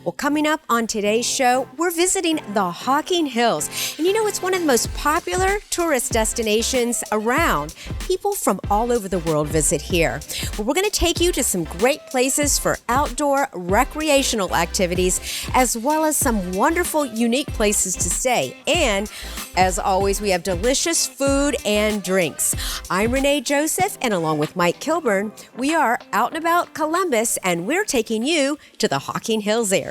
Well, coming up on today's show, we're visiting the Hocking Hills. And you know, it's one of the most popular tourist destinations around. People from all over the world visit here. Well, we're going to take you to some great places for outdoor recreational activities, as well as some wonderful, unique places to stay. And as always, we have delicious food and drinks. I'm Renee Joseph, and along with Mike Kilburn, we are out and about Columbus, and we're taking you to the Hocking Hills area.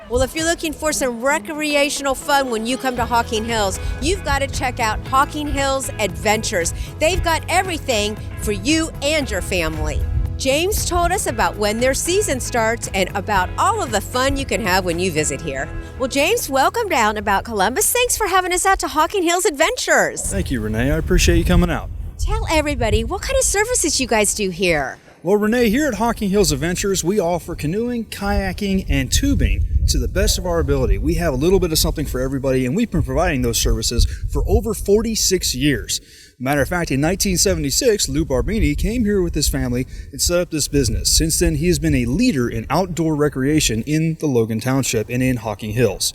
Well, if you're looking for some recreational fun when you come to Hocking Hills, you've got to check out Hocking Hills Adventures. They've got everything for you and your family. James told us about when their season starts and about all of the fun you can have when you visit here. Well, James, welcome to Out and About Columbus. Thanks for having us out to Hocking Hills Adventures. Thank you, Renee. I appreciate you coming out. Tell everybody, what kind of services you guys do here? Well, Renee, here at Hocking Hills Adventures, we offer canoeing, kayaking, and tubing to the best of our ability. We have a little bit of something for everybody, and we've been providing those services for over 46 years. Matter of fact, in 1976, Lou Barbini came here with his family and set up this business. Since then, he has been a leader in outdoor recreation in the Logan Township and in Hocking Hills.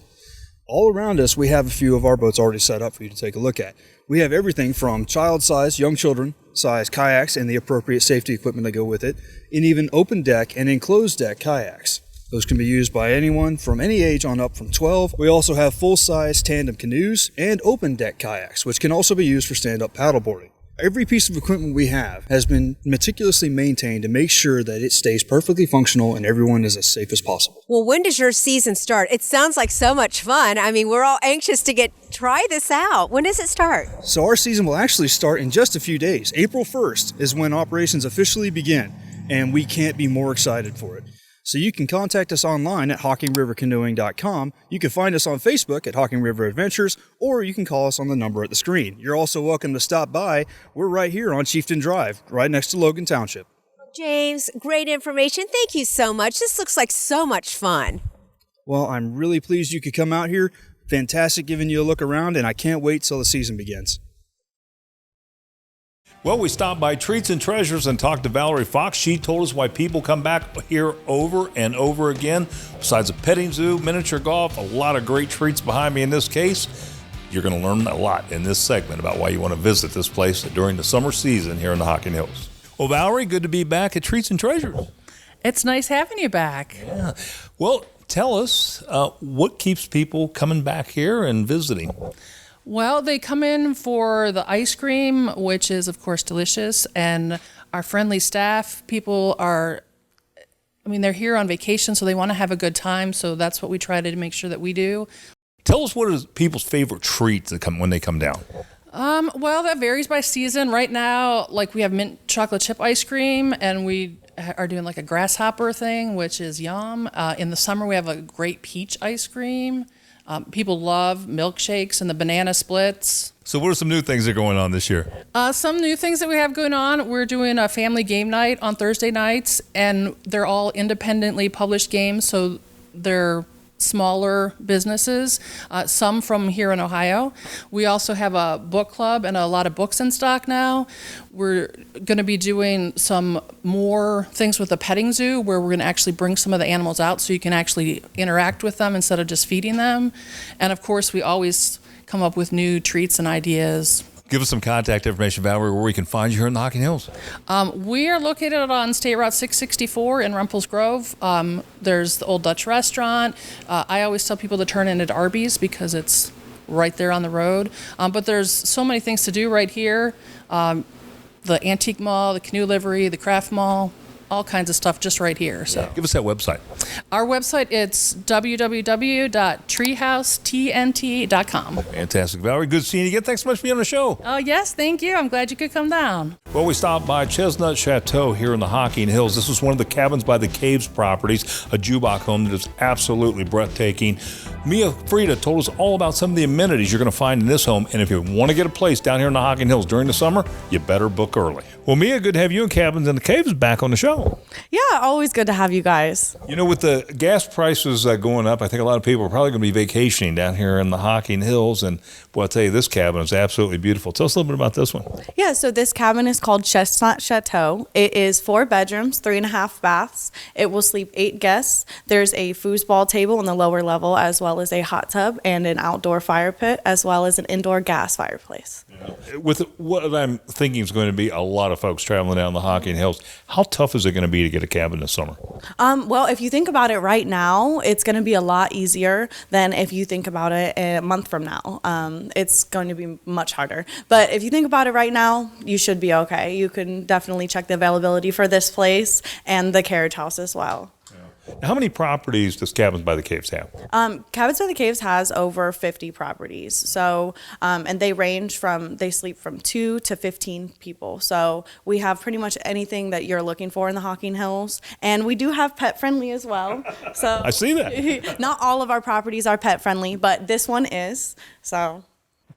All around us, we have a few of our boats already set up for you to take a look at. We have everything from child-sized, young children-sized kayaks and the appropriate safety equipment to go with it, and even open deck and enclosed deck kayaks. Those can be used by anyone from any age on up from 12. We also have full-size tandem canoes and open deck kayaks, which can also be used for stand-up paddleboarding. Every piece of equipment we have has been meticulously maintained to make sure that it stays perfectly functional and everyone is as safe as possible. Well, when does your season start? It sounds like so much fun. I mean, we're all anxious to try this out. When does it start? So our season will actually start in just a few days. April 1st is when operations officially begin, and we can't be more excited for it. So you can contact us online at hockingrivercanoeing.com. You can find us on Facebook at Hocking River Adventures, or you can call us on the number at the screen. You're also welcome to stop by. We're right here on Chieftain Drive, right next to Logan Township. James, great information. Thank you so much. This looks like so much fun. Well, I'm really pleased you could come out here. Fantastic giving you a look around, and I can't wait till the season begins. Well, we stopped by Treats and Treasures and talked to Valerie Fox. She told us why people come back here over and over again. Besides a petting zoo, miniature golf, a lot of great treats behind me in this case. You're going to learn a lot in this segment about why you want to visit this place during the summer season here in the Hocking Hills. Well, Valerie, good to be back at Treats and Treasures. It's nice having you back. Yeah. Well, tell us what keeps people coming back here and visiting. Well, they come in for the ice cream, which is, of course, delicious, and our friendly staff. They're here on vacation, so they want to have a good time, so that's what we try to make sure that we do. Tell us what is people's favorite treats when they come down. Well, that varies by season. Right now, we have mint chocolate chip ice cream, and we are doing a grasshopper thing, which is yum. In the summer, we have a great peach ice cream. People love milkshakes and the banana splits. So what are some new things that are going on this year? Some new things that we have going on. We're doing a family game night on Thursday nights, and they're all independently published games, so they're smaller businesses, some from here in Ohio. We also have a book club and a lot of books in stock now. We're going to be doing some more things with the petting zoo, where we're going to actually bring some of the animals out so you can actually interact with them instead of just feeding them. And of course, we always come up with new treats and ideas. Give us some contact information, Valerie, where we can find you here in the Hocking Hills. We are located on State Route 664 in Rumpel's Grove. There's the Old Dutch Restaurant. I always tell people to turn in at Arby's because it's right there on the road. But there's so many things to do right here. The Antique Mall, the Canoe Livery, the Craft Mall. all kinds of stuff just right here. So Give us that website. our website, it's www.treehousetnt.com. Fantastic. Valerie, good seeing you again. Thanks so much for being on the show. Oh, yes, thank you. I'm glad you could come down. Well, we stopped by Chestnut Chateau here in the Hocking Hills. This was one of the Cabins by the Caves properties, a Jubok home that is absolutely breathtaking. Mia Frieda told us all about some of the amenities you're going to find in this home, and if you want to get a place down here in the Hocking Hills during the summer, you better book early. Well, Mia, good to have you and Cabins in the Caves back on the show. Yeah, always good to have you guys. You know, with the gas prices going up, I think a lot of people are probably going to be vacationing down here in the Hocking Hills, and boy, I'll tell you, this cabin is absolutely beautiful. Tell us a little bit about this one. Yeah, so this cabin is called Chestnut Chateau. It is 4 bedrooms, 3.5 baths. It will sleep 8 guests. There's a foosball table on the lower level, as well as a hot tub and an outdoor fire pit, as well as an indoor gas fireplace. With what I'm thinking is going to be a lot of folks traveling down the Hocking Hills, how tough is it going to be to get a cabin this summer? Well, if you think about it right now, it's going to be a lot easier than if you think about it a month from now. It's going to be much harder. But if you think about it right now, you should be okay. You can definitely check the availability for this place and the carriage house as well. Now, how many properties does Cabins by the Caves have? Cabins by the Caves has over 50 properties. So, and they sleep from 2 to 15 people. So we have pretty much anything that you're looking for in the Hocking Hills. And we do have pet friendly as well. So I see that. Not all of our properties are pet friendly, but this one is. So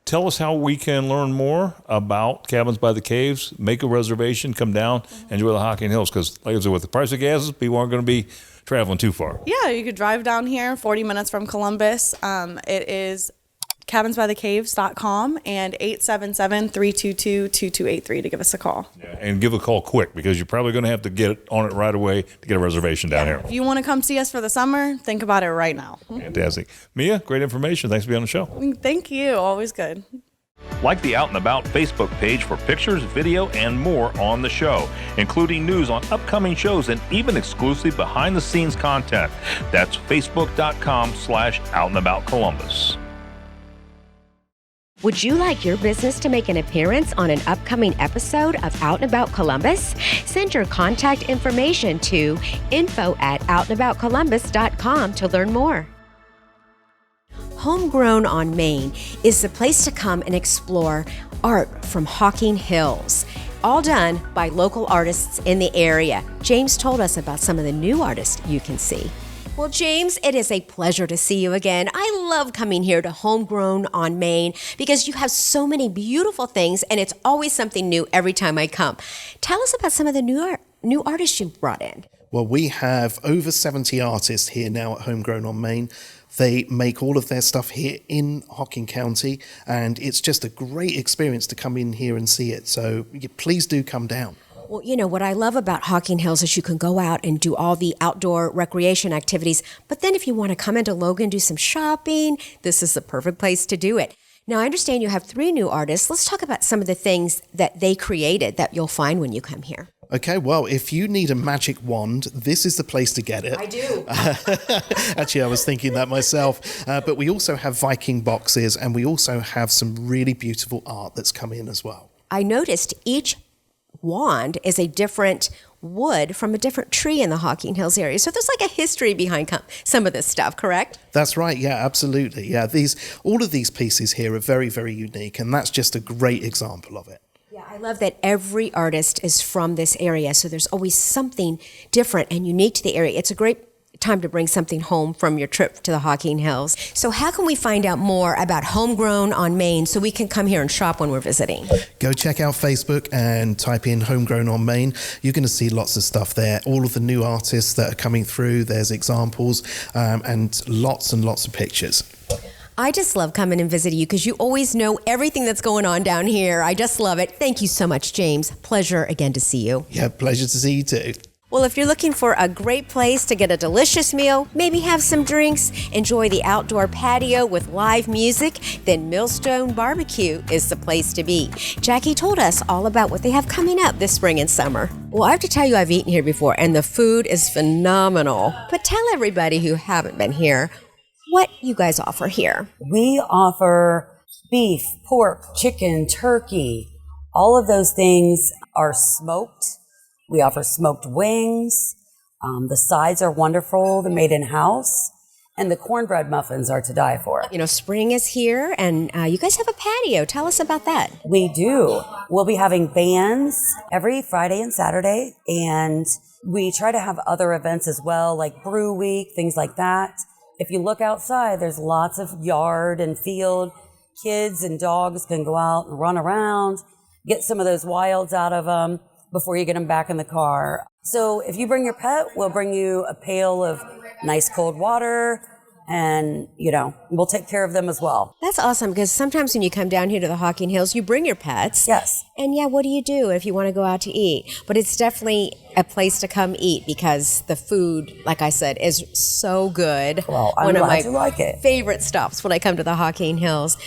Tell us how we can learn more about Cabins by the Caves, make a reservation, come down, and enjoy the Hocking Hills. Because, like I said, with the price of gas, people aren't going to be traveling too far. Yeah, you could drive down here, 40 minutes from Columbus. It is cabinsbythecaves.com and 877-322-2283 to give us a call. Yeah, and give a call quick, because you're probably going to have to get on it right away to get a reservation down here. If you want to come see us for the summer, think about it right now. Fantastic. Mia, great information. Thanks for being on the show. Thank you. Always good. Like the Out and About Facebook page for pictures, video, and more on the show, including news on upcoming shows and even exclusive behind-the-scenes content. That's facebook.com/outandaboutcolumbus. Would you like your business to make an appearance on an upcoming episode of Out and About Columbus? Send your contact information to info@outandaboutcolumbus.com to learn more. Homegrown on Main is the place to come and explore art from Hocking Hills, all done by local artists in the area. James told us about some of the new artists you can see. Well, James, it is a pleasure to see you again. I love coming here to Homegrown on Main because you have so many beautiful things, and it's always something new every time I come. Tell us about some of the new artists you've brought in. Well, we have over 70 artists here now at Homegrown on Main. They make all of their stuff here in Hocking County, and it's just a great experience to come in here and see it. So please do come down. Well, you know, what I love about Hocking Hills is you can go out and do all the outdoor recreation activities, but then if you want to come into Logan, do some shopping, this is the perfect place to do it. Now, I understand you have 3 new artists. Let's talk about some of the things that they created that you'll find when you come here. Okay, well, if you need a magic wand, this is the place to get it. I do. Actually, I was thinking that myself. But we also have Viking boxes, and we also have some really beautiful art that's come in as well. I noticed each wand is a different wood from a different tree in the Hocking Hills area. So there's like a history behind some of this stuff, correct? That's right. Yeah, absolutely. Yeah, all of these pieces here are very, very unique, and that's just a great example of it. Yeah, I love that every artist is from this area, so there's always something different and unique to the area. It's a great time to bring something home from your trip to the Hocking Hills. So how can we find out more about Homegrown on Main so we can come here and shop when we're visiting? Go check out Facebook and type in Homegrown on Main. You're going to see lots of stuff there. All of the new artists that are coming through, there's examples, and lots of pictures. I just love coming and visiting you because you always know everything that's going on down here. I just love it. Thank you so much, James. Pleasure again to see you. Yeah, pleasure to see you too. Well, if you're looking for a great place to get a delicious meal, maybe have some drinks, enjoy the outdoor patio with live music, then Millstone Barbecue is the place to be. Jackie told us all about what they have coming up this spring and summer. Well, I have to tell you, I've eaten here before, and the food is phenomenal. But tell everybody who haven't been here what you guys offer here. We offer beef, pork, chicken, turkey. All of those things are smoked. We offer smoked wings. The sides are wonderful. They're made in-house. And the cornbread muffins are to die for. You know, spring is here, and you guys have a patio. Tell us about that. We do. We'll be having bands every Friday and Saturday, and we try to have other events as well, like Brew Week, things like that. If you look outside, there's lots of yard and field. Kids and dogs can go out and run around, get some of those wilds out of them before you get them back in the car. So if you bring your pet, we'll bring you a pail of nice cold water, and, we'll take care of them as well. That's awesome, because sometimes when you come down here to the Hocking Hills, you bring your pets. Yes. And what do you do if you want to go out to eat? But it's definitely a place to come eat, because the food, like I said, is so good. Well, I'm glad you like it. Favorite stops when I come to the Hocking Hills.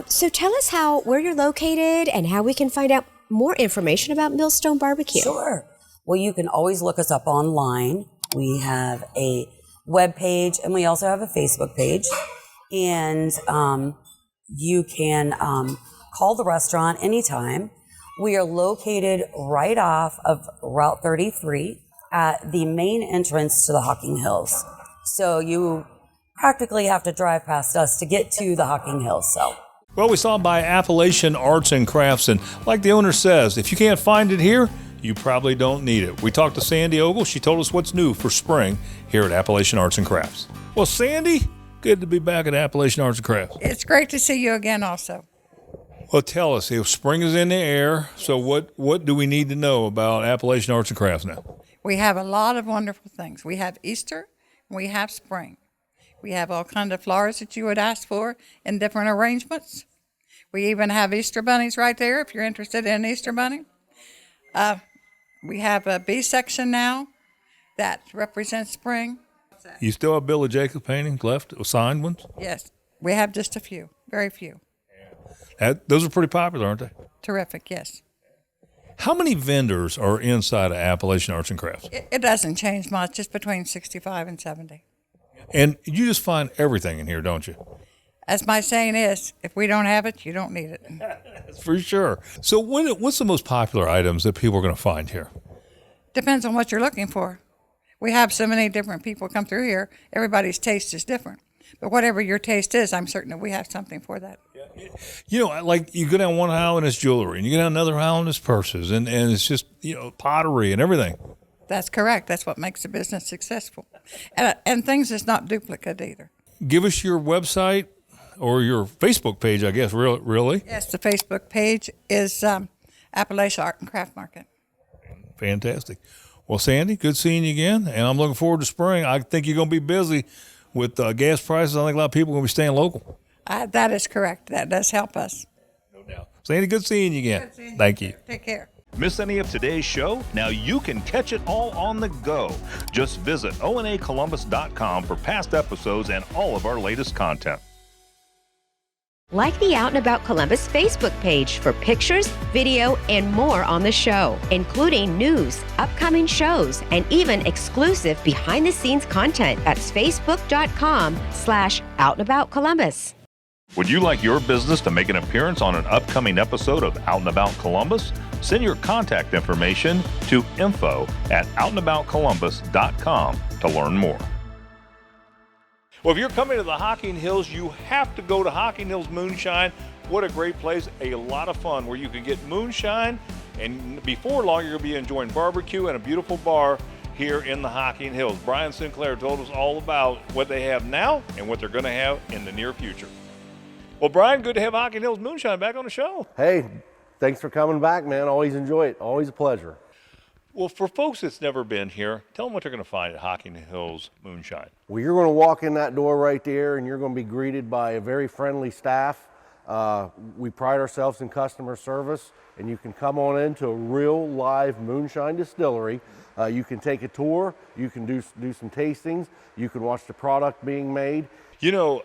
So tell us where you're located and how we can find out more information about Millstone Barbecue. Sure. Well, you can always look us up online. We have a web page, and we also have a Facebook page. And you can call the restaurant anytime. We are located right off of Route 33 at the main entrance to the Hocking Hills. So you practically have to drive past us to get to the Hocking Hills. Well, we saw by Appalachian Arts and Crafts, and like the owner says, if you can't find it here, you probably don't need it. We talked to Sandy Ogle. She told us what's new for spring here at Appalachian Arts and Crafts. Well, Sandy, good to be back at Appalachian Arts and Crafts. It's great to see you again also. Well, tell us, if spring is in the air, so what do we need to know about Appalachian Arts and Crafts now? We have a lot of wonderful things. We have Easter, and we have spring. We have all kinds of flowers that you would ask for in different arrangements. We even have Easter bunnies right there if you're interested in an Easter bunny. We have a B section now that represents spring. You still have Billy Jacobs paintings left, signed ones? Yes, we have just a few, very few. Those are pretty popular, aren't they? Terrific, yes. How many vendors are inside of Appalachian Arts and Crafts? It doesn't change much, just between 65 and 70. And you just find everything in here, don't you? As my saying is, if we don't have it, you don't need it. That's for sure. So what's the most popular items that people are going to find here? Depends on what you're looking for. We have so many different people come through here. Everybody's taste is different. But whatever your taste is, I'm certain that we have something for that. Like you go down one aisle and it's jewelry, and you go down another aisle and it's purses, and it's just, pottery and everything. That's correct. That's what makes the business successful. And things is not duplicate either. Give us your website or your Facebook page, I guess, really. Yes, the Facebook page is Appalachian Art and Craft Market. Fantastic. Well, Sandy, good seeing you again, and I'm looking forward to spring. I think you're going to be busy with gas prices. I think a lot of people are going to be staying local. That is correct. That does help us. No doubt. Sandy, good seeing you again. Good seeing you. Thank you. Take care. Miss any of today's show? Now you can catch it all on the go. Just visit onacolumbus.com for past episodes and all of our latest content. Like the Out and About Columbus Facebook page for pictures, video, and more on the show, including news, upcoming shows, and even exclusive behind-the-scenes content. That's facebook.com/OutandAboutColumbus. Would you like your business to make an appearance on an upcoming episode of Out and About Columbus? Send your contact information to info@outandaboutcolumbus.com to learn more. Well, if you're coming to the Hocking Hills, you have to go to Hocking Hills Moonshine. What a great place. A lot of fun where you can get moonshine, and before long, you're going to be enjoying barbecue and a beautiful bar here in the Hocking Hills. Brian Sinclair told us all about what they have now and what they're going to have in the near future. Well, Brian, good to have Hocking Hills Moonshine back on the show. Hey, thanks for coming back, man. Always enjoy it. Always a pleasure. Well, for folks that's never been here, tell them what they're going to find at Hocking Hills Moonshine. Well, you're going to walk in that door right there, and you're going to be greeted by a very friendly staff. We pride ourselves in customer service, and you can come on into a real live moonshine distillery. You can take a tour. You can do some tastings. You can watch the product being made. This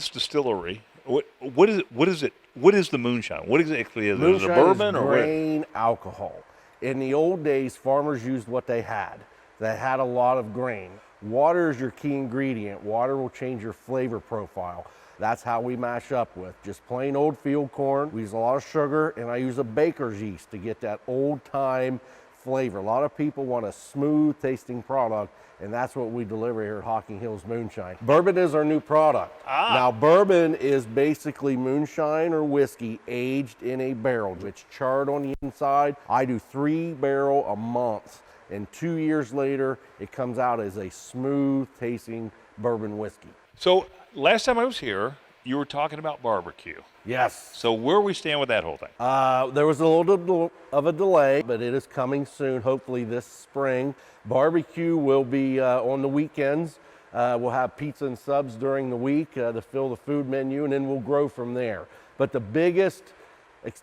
distillery, what is it? What is the moonshine? What exactly is it? Is it Moonshine bourbon is or grain alcohol. In the old days, farmers used what they had. They had a lot of grain. Water is your key ingredient. Water will change your flavor profile. That's how we mash up with. Just plain old field corn. We use a lot of sugar, and I use a baker's yeast to get that old-time flavor. A lot of people want a smooth tasting product, and that's what we deliver here at Hocking Hills Moonshine. Bourbon is our new product. Now, bourbon is basically moonshine or whiskey aged in a barrel. It's charred on the inside. I do 3 barrel a month, and 2 years later, it comes out as a smooth tasting bourbon whiskey. So last time I was here, you were talking about barbecue. Yes. So where we stand with that whole thing? There was a little bit of a delay, but it is coming soon, hopefully this spring. Barbecue will be on the weekends. We'll have pizza and subs during the week to fill the food menu, and then we'll grow from there. But the biggest,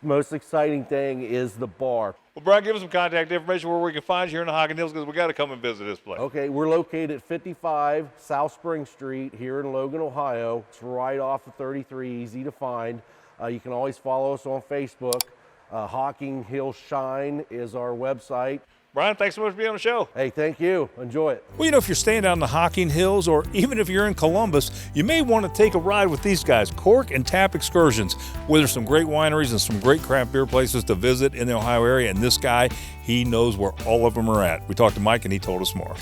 most exciting thing is the bar. Well, Brian, give us some contact information where we can find you here in the Hocking Hills, because we got to come and visit this place. Okay, we're located at 55 South Spring Street here in Logan, Ohio. It's right off of 33, easy to find. You can always follow us on Facebook. Hocking Hills Shine is our website. Brian, thanks so much for being on the show. Hey, thank you. Enjoy it. Well, you know, if you're staying down in the Hocking Hills, or even if you're in Columbus, you may want to take a ride with these guys, Cork and Tap Excursions, where there's some great wineries and some great craft beer places to visit in the Ohio area. And this guy, he knows where all of them are at. We talked to Mike, and he told us more.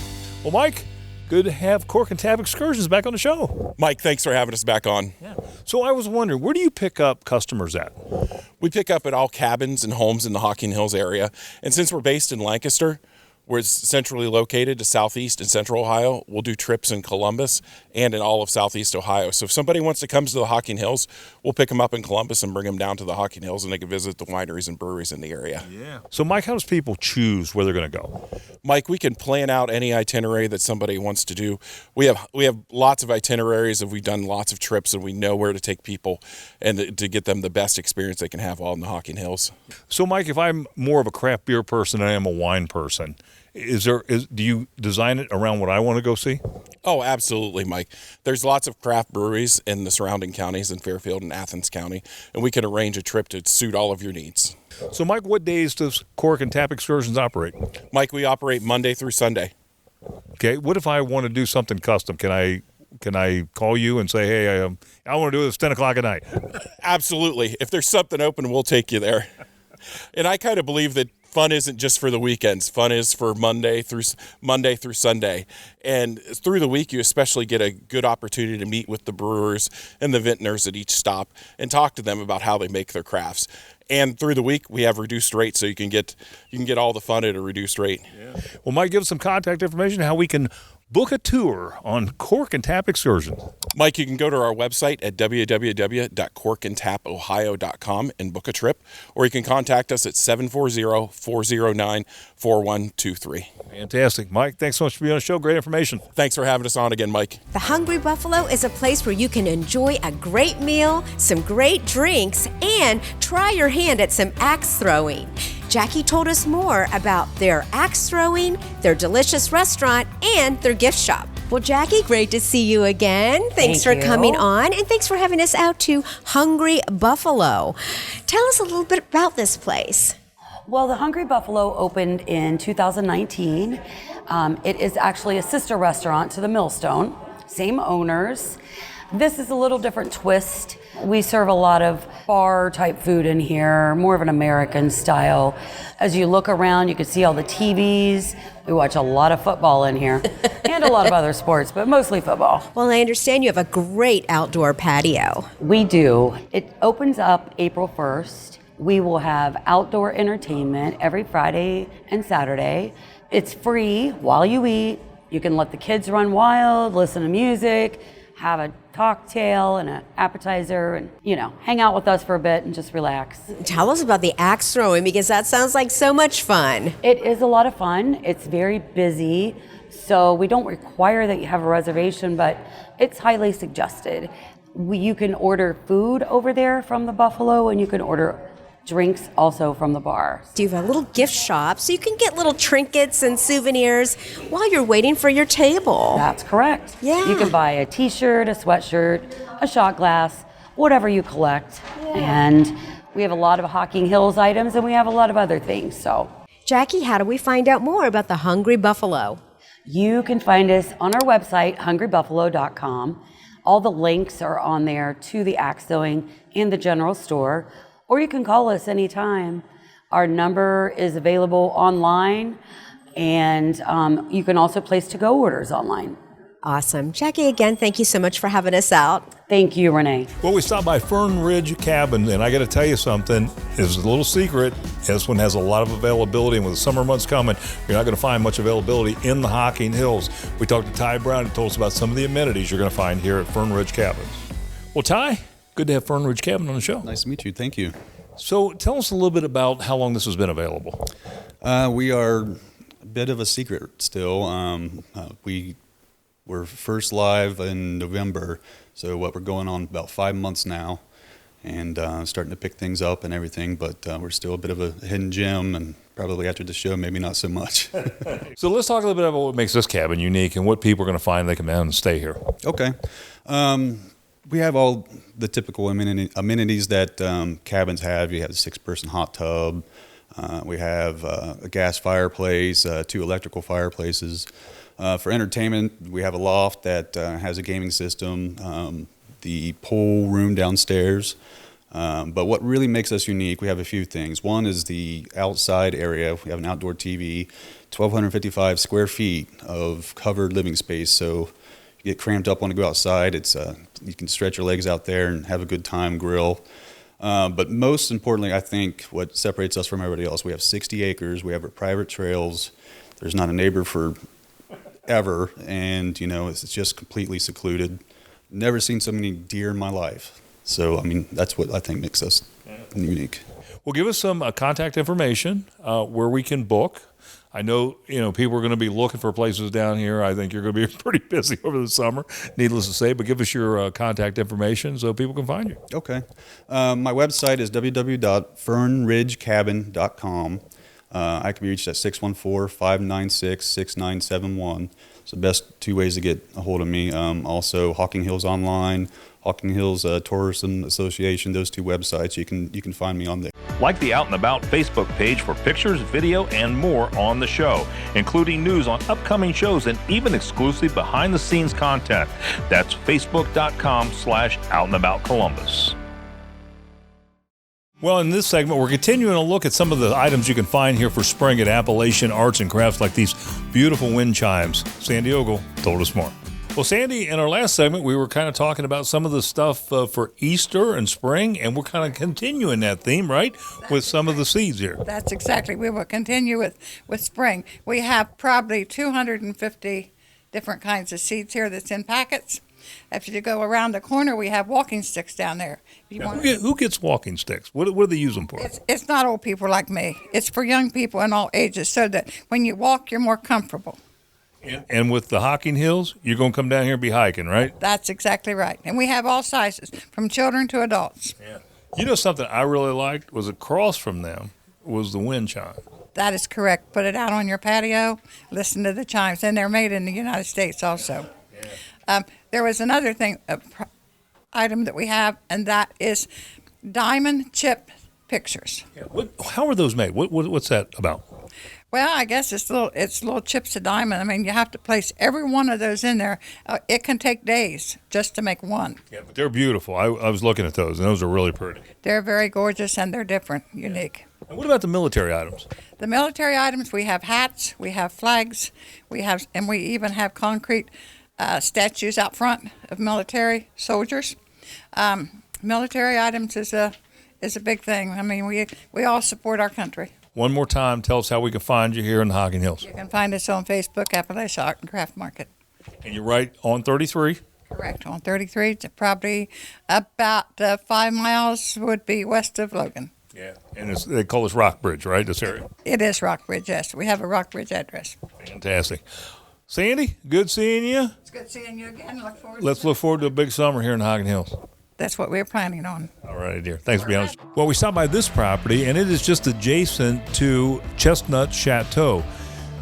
Well, Mike, good to have Cork and Tap Excursions back on the show. Mike, thanks for having us back on. Yeah. So I was wondering, where do you pick up customers at? We pick up at all cabins and homes in the Hocking Hills area. And since we're based in Lancaster, where it's centrally located to southeast and central Ohio, we'll do trips in Columbus and in all of southeast Ohio. So if somebody wants to come to the Hocking Hills, we'll pick them up in Columbus and bring them down to the Hocking Hills, and they can visit the wineries and breweries in the area. Yeah. So, Mike, how does people choose where they're going to go? Mike, we can plan out any itinerary that somebody wants to do. We have lots of itineraries, and we've done lots of trips, and we know where to take people and to get them the best experience they can have all in the Hocking Hills. So, Mike, if I'm more of a craft beer person than I am a wine person, do you design it around what I want to go see? Oh, absolutely, Mike. There's lots of craft breweries in the surrounding counties in Fairfield and Athens County, and we can arrange a trip to suit all of your needs. So, Mike, what days does Cork and Tap Excursions operate? Mike, we operate Monday through Sunday. Okay. What if I want to do something custom? Can I call you and say, hey, I want to do this 10 o'clock at night? Absolutely. If there's something open, we'll take you there. And I kind of believe that fun isn't just for the weekends. Fun is for Monday through Sunday. And through the week, you especially get a good opportunity to meet with the brewers and the vintners at each stop and talk to them about how they make their crafts. And through the week, we have reduced rates, so you can get all the fun at a reduced rate. Yeah. Well, Mike, give us some contact information, how we can book a tour on Cork and Tap Excursions. Mike, you can go to our website at www.corkandtapohio.com and book a trip, or you can contact us at 740-409-4123. Fantastic. Mike, thanks so much for being on the show. Great information. Thanks for having us on again, Mike. The Hungry Buffalo is a place where you can enjoy a great meal, some great drinks, and try your hand at some axe throwing. Jackie told us more about their axe throwing, their delicious restaurant, and their gift shop. Well, Jackie, great to see you again. Thanks for coming on, and thanks for having us out to Hungry Buffalo. Tell us a little bit about this place. Well, the Hungry Buffalo opened in 2019. It is actually a sister restaurant to the Millstone, same owners. This is a little different twist. We serve a lot of bar type food in here, more of an American style. As you look around, you can see all the TVs. We watch a lot of football in here and a lot of other sports, but mostly football. Well, I understand you have a great outdoor patio. We do. It opens up April 1st. We will have outdoor entertainment every Friday and Saturday. It's free while you eat. You can let the kids run wild, listen to music, have a cocktail and an appetizer, and hang out with us for a bit and just relax. Tell us about the axe throwing, because that sounds like so much fun. It is a lot of fun. It's very busy, so we don't require that you have a reservation, but it's highly suggested. You can order food over there from the Buffalo, and you can order drinks also from the bar. Do you have a little gift shop so you can get little trinkets and souvenirs while you're waiting for your table? That's correct. Yeah. You can buy a t-shirt, a sweatshirt, a shot glass, whatever you collect. Yeah. And we have a lot of Hocking Hills items, and we have a lot of other things. So, Jackie, how do we find out more about the Hungry Buffalo? You can find us on our website, hungrybuffalo.com. All the links are on there to the axe throwing and the general store, or you can call us anytime. Our number is available online, and you can also place to-go orders online. Awesome. Jackie, again, thank you so much for having us out. Thank you, Renee. Well, we stopped by Fern Ridge Cabin, and I got to tell you something. It's a little secret. This one has a lot of availability, and with the summer months coming, you're not going to find much availability in the Hocking Hills. We talked to Ty Brown, who told us about some of the amenities you're going to find here at Fern Ridge Cabin. Well, Ty, good to have Fern Ridge Cabin on the show. Nice to meet you. Thank you. So tell us a little bit about how long this has been available. We are a bit of a secret still. We were first live in November, so what we're going on about 5 months now, and starting to pick things up and everything, but we're still a bit of a hidden gem, and probably after the show, maybe not so much. So let's talk a little bit about what makes this cabin unique and what people are going to find they come down and stay here. Okay. We have all the typical amenities that cabins have. You have a 6-person hot tub. We have a gas fireplace, 2 electrical fireplaces. For entertainment, we have a loft that has a gaming system, the pool room downstairs. But what really makes us unique, we have a few things. One is the outside area. We have an outdoor TV, 1,255 square feet of covered living space. So you get cramped up, want to go outside. It's you can stretch your legs out there and have a good time, grill. But most importantly, I think what separates us from everybody else, we have 60 acres. We have our private trails. There's not a neighbor for ever, and it's just completely secluded. Never seen so many deer in my life. So I mean, that's what I think makes us unique. Well, give us some contact information where we can book. I know people are going to be looking for places down here. I think you're going to be pretty busy over the summer, needless to say, but give us your contact information so people can find you. Okay. My website is www.fernridgecabin.com. I can be reached at 614-596-6971. It's the best 2 ways to get a hold of me. Also, Hocking Hills Online, Hocking Hills Tourism Association, those 2 websites, you can find me on there. Like the Out and About Facebook page for pictures, video, and more on the show, including news on upcoming shows and even exclusive behind-the-scenes content. That's facebook.com/OutandAboutColumbus. Well, in this segment, we're continuing to look at some of the items you can find here for spring at Appalachian Arts and Crafts, like these beautiful wind chimes. Sandy Ogle told us more. Well, Sandy, in our last segment, we were kind of talking about some of the stuff for Easter and spring, and we're kind of continuing that theme, right, with some of the seeds here. That's exactly. We will continue with spring. We have probably 250 different kinds of seeds here that's in packets. If you go around the corner, we have walking sticks down there. Who gets walking sticks? What do they use them for? It's not old people like me. It's for young people in all ages, so that when you walk, you're more comfortable. And with the Hocking Hills, you're going to come down here and be hiking, right? That's exactly right. And we have all sizes, from children to adults. Yeah. You know, something I really liked was across from them was the wind chime. That is correct. Put it out on your patio, listen to the chimes. And they're made in the United States also. Yeah. There was another thing, item that we have, and that is diamond chip pictures. Yeah. How are those made? What's that about? Well, I guess it's little chips of diamond. I mean, you have to place every one of those in there. It can take days just to make one. Yeah, but they're beautiful. I was looking at those, and those are really pretty. They're very gorgeous, and they're different, unique. And what about the military items? The military items, we have hats, we have flags, and we even have concrete statues out front of military soldiers. Military items is a big thing. I mean, we all support our country. One more time, tell us how we can find you here in the Hocking Hills. You can find us on Facebook, Appalachian Art and Craft Market. And you're right on 33? Correct, on 33. It's probably about 5 miles would be west of Logan. Yeah, and they call this Rockbridge, right, this area? It is Rockbridge, yes. We have a Rockbridge address. Fantastic. Sandy, good seeing you. It's good seeing you again. Let's look forward to a big summer here in the Hocking Hills. That's what we're planning on. All right, dear. Thanks for being honest. Well, we stopped by this property, and it is just adjacent to Chestnut Chateau.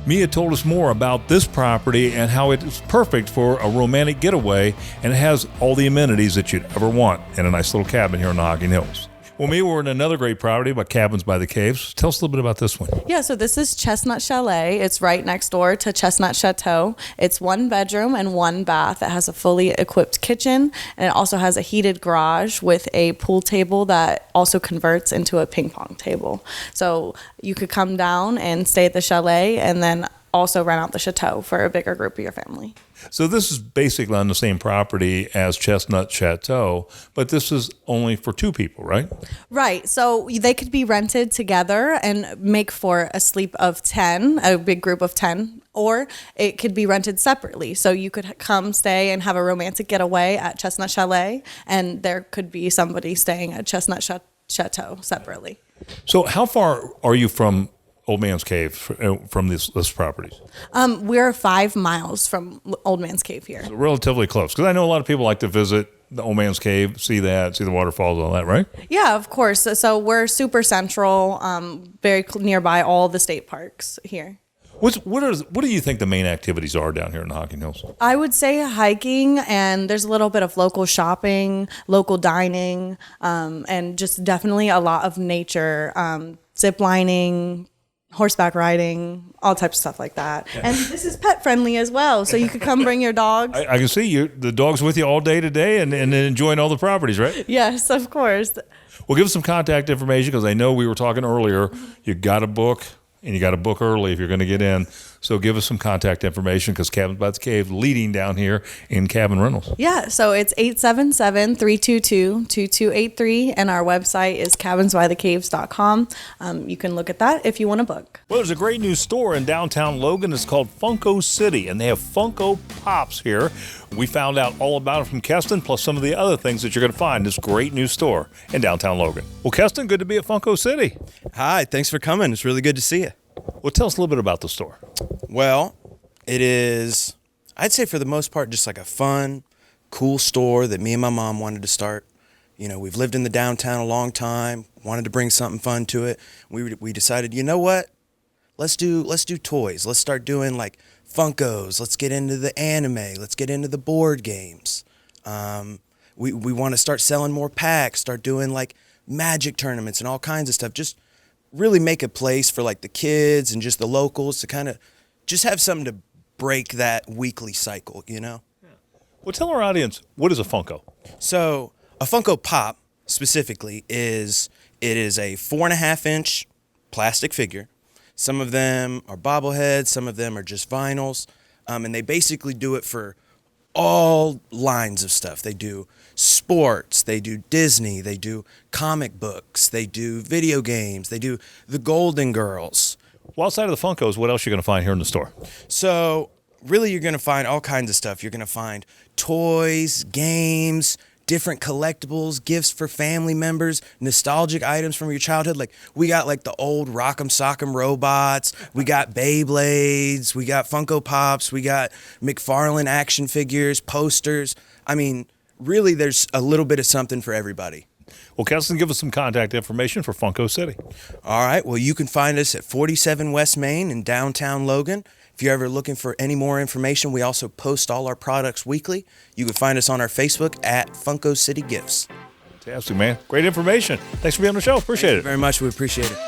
Mia told us more about this property and how it is perfect for a romantic getaway, and it has all the amenities that you'd ever want in a nice little cabin here in the Hocking Hills. Well, we're in another great property about Cabins by the Caves. Tell us a little bit about this one. Yeah, so this is Chestnut Chalet. It's right next door to Chestnut Chateau. It's 1 bedroom and 1 bath. It has a fully equipped kitchen, and it also has a heated garage with a pool table that also converts into a ping pong table. So you could come down and stay at the chalet and then also rent out the chateau for a bigger group of your family. So this is basically on the same property as Chestnut Chateau, but this is only for 2 people, right? Right. So they could be rented together and make for a sleep of 10, a big group of 10, or it could be rented separately. So you could come stay and have a romantic getaway at Chestnut Chalet, and there could be somebody staying at Chestnut Chateau separately. So how far are you from Old Man's Cave, from this properties? We're 5 miles from Old Man's Cave here. So relatively close, because I know a lot of people like to visit the Old Man's Cave, see the waterfalls, all that, right? Yeah, of course. So we're super central, very nearby all the state parks here. What do you think the main activities are down here in the Hocking Hills? I would say hiking, and there's a little bit of local shopping, local dining, and just definitely a lot of nature, zip lining, horseback riding, all types of stuff like that. Yeah. And this is pet friendly as well, so you could come bring your dogs. I can see the dog's with you all day today and enjoying all the properties, right? Yes, of course. Well, give us some contact information, because I know we were talking earlier, you got to book, and you got to book early if you're going to get in. So give us some contact information, because Cabins by the Cave leading down here in cabin rentals. Yeah, so it's 877-322-2283, and our website is cabinsbythecaves.com. You can look at that if you want to book. Well, there's a great new store in downtown Logan. It's called Funko City, and they have Funko Pops here. We found out all about it from Keston, plus some of the other things that you're going to find in this great new store in downtown Logan. Well, Keston, good to be at Funko City. Hi, thanks for coming. It's really good to see you. Well, tell us a little bit about the store. Well, it is, I'd say for the most part, just like a fun, cool store that me and my mom wanted to start. You know, we've lived in the downtown a long time, wanted to bring something fun to it. We decided, you know what? Let's do toys. Let's start doing like Funkos. Let's get into the anime. Let's get into the board games. We want to start selling more packs, start doing like magic tournaments and all kinds of stuff. Just really make a place for like the kids and just the locals to kind of just have something to break that weekly cycle, you know? Yeah. Well, tell our audience, what is a Funko? So a Funko Pop specifically is a 4.5-inch plastic figure. Some of them are bobbleheads, some of them are just vinyls, and they basically do it for all lines of stuff. They do sports, they do Disney, they do comic books, they do video games, they do the Golden Girls. Well, outside of the Funkos, what else are you going to find here in the store? So really you're going to find all kinds of stuff. You're going to find toys, games, different collectibles, gifts for family members, nostalgic items from your childhood. Like we got like the old Rock'em Sock'em robots, we got Beyblades, we got Funko Pops, we got McFarlane action figures, posters. I mean, really there's a little bit of something for everybody. Well, Keston, give us some contact information for Funko City. All right. Well, you can find us at 47 West Main in downtown Logan. If you're ever looking for any more information, we also post all our products weekly. You can find us on our Facebook at Funko City Gifts. Fantastic, man. Great information. Thanks for being on the show. Appreciate it. Thank you very much. We appreciate it.